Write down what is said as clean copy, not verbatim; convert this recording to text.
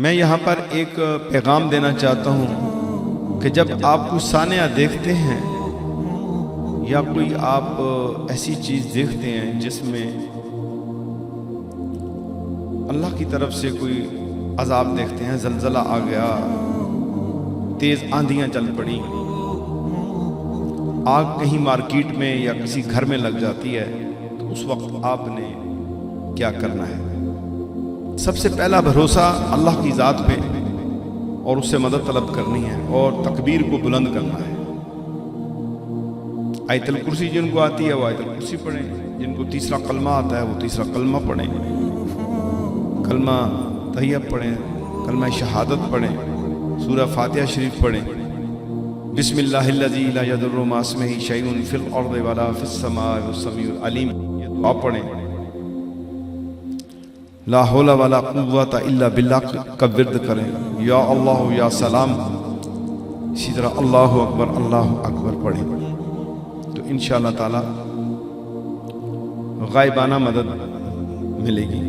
میں یہاں پر ایک پیغام دینا چاہتا ہوں کہ جب آپ کوئی سانحہ دیکھتے ہیں یا کوئی آپ ایسی چیز دیکھتے ہیں جس میں اللہ کی طرف سے کوئی عذاب دیکھتے ہیں، زلزلہ آ گیا، تیز آندھیاں چل پڑی، آگ کہیں مارکیٹ میں یا کسی گھر میں لگ جاتی ہے، تو اس وقت آپ نے کیا کرنا ہے؟ سب سے پہلا بھروسہ اللہ کی ذات پہ اور اس سے مدد طلب کرنی ہے اور تکبیر کو بلند کرنا ہے۔ آیت الکرسی جن کو آتی ہے وہ آیت الکرسی پڑھیں، جن کو تیسرا کلمہ آتا ہے وہ تیسرا کلمہ پڑھیں، کلمہ طیب پڑھیں، کلمہ شہادت پڑھیں، سورہ فاتحہ شریف پڑھیں، بسم اللہ الذی لا یضر مع اسمہ شیء فی الارض ولا فی السماء والسمیع العلیم، یہ دعا پڑھیں، لا حول ولا قوت الا باللہ کا ورد کریں، یا اللہ یا سلام، اسی طرح اللہ اکبر پڑھیں، تو انشاءاللہ تعالی غائبانہ مدد ملے گی۔